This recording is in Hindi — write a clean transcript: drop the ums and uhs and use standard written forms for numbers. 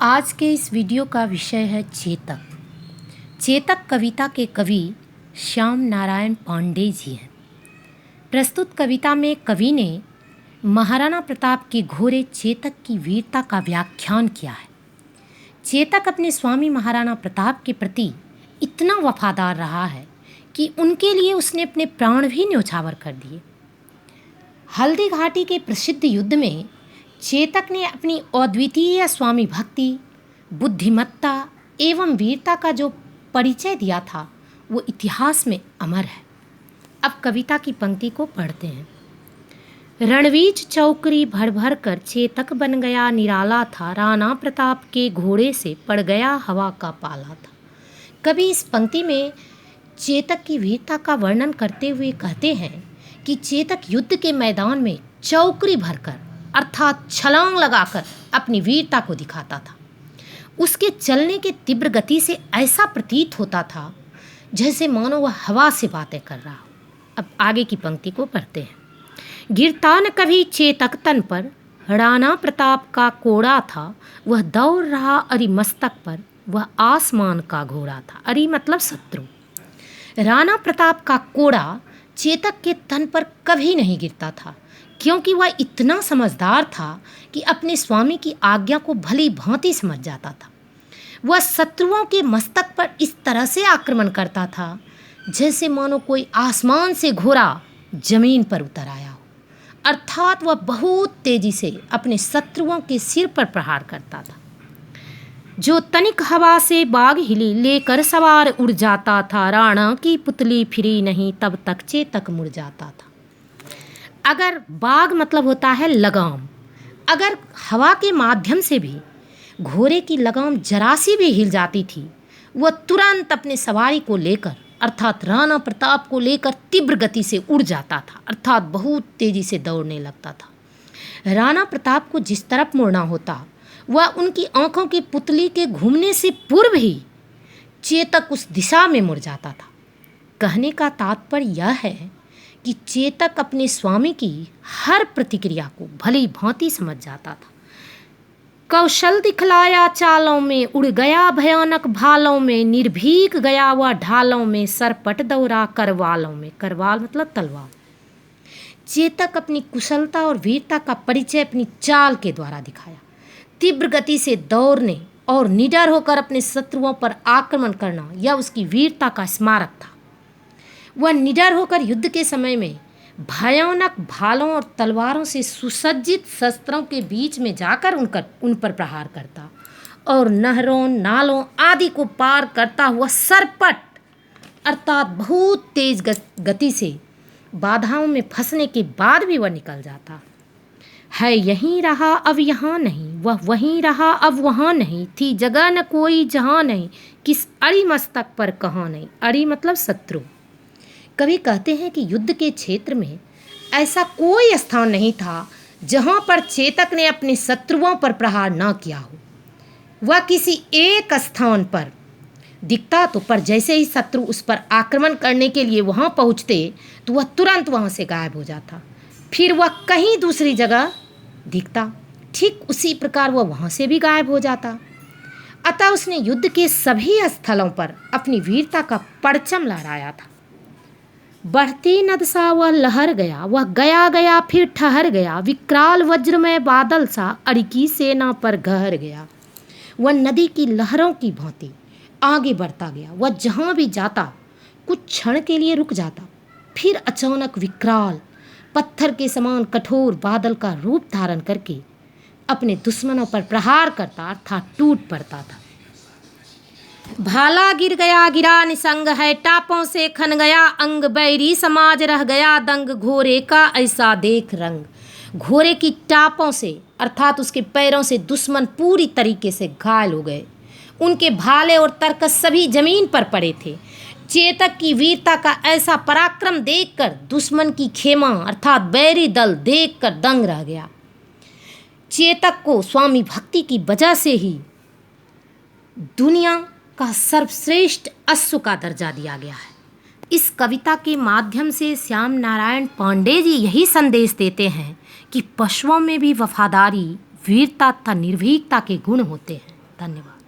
आज के इस वीडियो का विषय है चेतक। चेतक कविता के कवि श्याम नारायण पांडे जी हैं। प्रस्तुत कविता में कवि ने महाराणा प्रताप के घोड़े चेतक की वीरता का व्याख्यान किया है। चेतक अपने स्वामी महाराणा प्रताप के प्रति इतना वफादार रहा है कि उनके लिए उसने अपने प्राण भी न्यौछावर कर दिए। हल्दी घाटी के प्रसिद्ध युद्ध में चेतक ने अपनी अद्वितीय स्वामी भक्ति, बुद्धिमत्ता एवं वीरता का जो परिचय दिया था वो इतिहास में अमर है। अब कविता की पंक्ति को पढ़ते हैं। रणवीच चौकरी भर भर कर चेतक बन गया निराला था, राणा प्रताप के घोड़े से पड़ गया हवा का पाला था। कवि इस पंक्ति में चेतक की वीरता का वर्णन करते हुए कहते हैं कि चेतक युद्ध के मैदान में चौकरी भरकर अर्थात छलांग लगाकर अपनी वीरता को दिखाता था। उसके चलने के तीव्र गति से ऐसा प्रतीत होता था जैसे मानो वह हवा से बातें कर रहा हो। अब आगे की पंक्ति को पढ़ते हैं। गिरता न कभी चेतक तन पर, राणा प्रताप का कोड़ा था, वह दौड़ रहा अरि मस्तक पर, वह आसमान का घोड़ा था। अरि मतलब शत्रु। राणा प्रताप का कोड़ा चेतक के तन पर कभी नहीं गिरता था, क्योंकि वह इतना समझदार था कि अपने स्वामी की आज्ञा को भली भांति समझ जाता था। वह शत्रुओं के मस्तक पर इस तरह से आक्रमण करता था जैसे मानो कोई आसमान से घोड़ा जमीन पर उतर आया हो। अर्थात वह बहुत तेजी से अपने शत्रुओं के सिर पर प्रहार करता था। जो तनिक हवा से बाग हिली लेकर सवार उड़ जाता था, राणा की पुतली फिरी नहीं तब तक चेतक मुड़ जाता था। अगर बाग मतलब होता है लगाम, अगर हवा के माध्यम से भी घोड़े की लगाम जरा सी भी हिल जाती थी, वह तुरंत अपने सवारी को लेकर अर्थात राणा प्रताप को लेकर तीव्र गति से उड़ जाता था, अर्थात बहुत तेजी से दौड़ने लगता था। राणा प्रताप को जिस तरफ मुड़ना होता वह उनकी आंखों की पुतली के घूमने से पूर्व ही चेतक उस दिशा में मुड़ जाता था। कहने का तात्पर्य यह है कि चेतक अपने स्वामी की हर प्रतिक्रिया को भली भांति समझ जाता था। कौशल दिखलाया चालों में, उड़ गया भयानक भालों में, निर्भीक गया वह ढालों में, सरपट दौड़ा करवालों में। करवाल मतलब तलवार। चेतक अपनी कुशलता और वीरता का परिचय अपनी चाल के द्वारा दिखाया। तीव्र गति से दौड़ने और निडर होकर अपने शत्रुओं पर आक्रमण करना यह उसकी वीरता का स्मारक था। वह निडर होकर युद्ध के समय में भयानक भालों और तलवारों से सुसज्जित शस्त्रों के बीच में जाकर उन पर प्रहार करता और नहरों, नालों आदि को पार करता हुआ सरपट अर्थात बहुत तेज गति से बाधाओं में फंसने के बाद भी वह निकल जाता। है यहीं रहा अब यहाँ नहीं, वह वहीं रहा अब वहाँ नहीं, थी जगह न कोई जहाँ नहीं, किस अड़ी मस्तक पर कहाँ नहीं। अड़ी मतलब शत्रु। कवि कहते हैं कि युद्ध के क्षेत्र में ऐसा कोई स्थान नहीं था जहाँ पर चेतक ने अपने शत्रुओं पर प्रहार न किया हो। वह किसी एक स्थान पर दिखता तो पर जैसे ही शत्रु उस पर आक्रमण करने के लिए वहाँ पहुँचते तो वह तुरंत वहाँ से गायब हो जाता। फिर वह कहीं दूसरी जगह दिखता, ठीक उसी प्रकार वह वहाँ से भी गायब हो जाता। अतः उसने युद्ध के सभी स्थलों पर अपनी वीरता का परचम लहराया था। बढ़ती नद सा वह लहर गया, वह गया गया फिर ठहर गया, विकराल वज्रमय बादल सा अड़की सेना पर गहर गया। वह नदी की लहरों की भांति आगे बढ़ता गया। वह जहाँ भी जाता कुछ क्षण के लिए रुक जाता, फिर अचानक विकराल पत्थर के समान कठोर बादल का रूप धारण करके अपने दुश्मनों पर प्रहार करता अर्थात टूट पड़ता था। भाला गिर गया गिरा निसंग है, टापों से खन गया अंग, बैरी समाज रह गया दंग, घोड़े का ऐसा देख रंग। घोड़े की टापों से अर्थात उसके पैरों से दुश्मन पूरी तरीके से घायल हो गए। उनके भाले और तरकस सभी जमीन पर पड़े थे। चेतक की वीरता का ऐसा पराक्रम देखकर दुश्मन की खेमा अर्थात बैरी दल देखकर दंग रह गया। चेतक को स्वामी भक्ति की वजह से ही दुनिया का सर्वश्रेष्ठ अश्व का दर्जा दिया गया है। इस कविता के माध्यम से श्याम नारायण पांडे जी यही संदेश देते हैं कि पशुओं में भी वफादारी, वीरता तथा निर्भीकता के गुण होते हैं। धन्यवाद।